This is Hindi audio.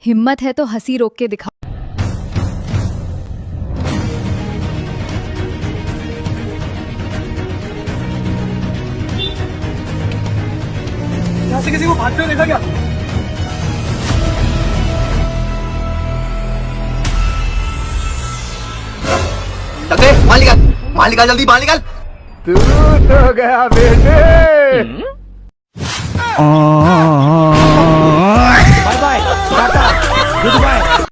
हिम्मत है तो हंसी रोक के दिखाओ। यहाँ से किसी को भागते हुए देखा क्या? टकरे बाहर निकाल, बाहर निकाल, जल्दी बाहर निकाल। तू तो गया बेटे। Bye bye tata good bye.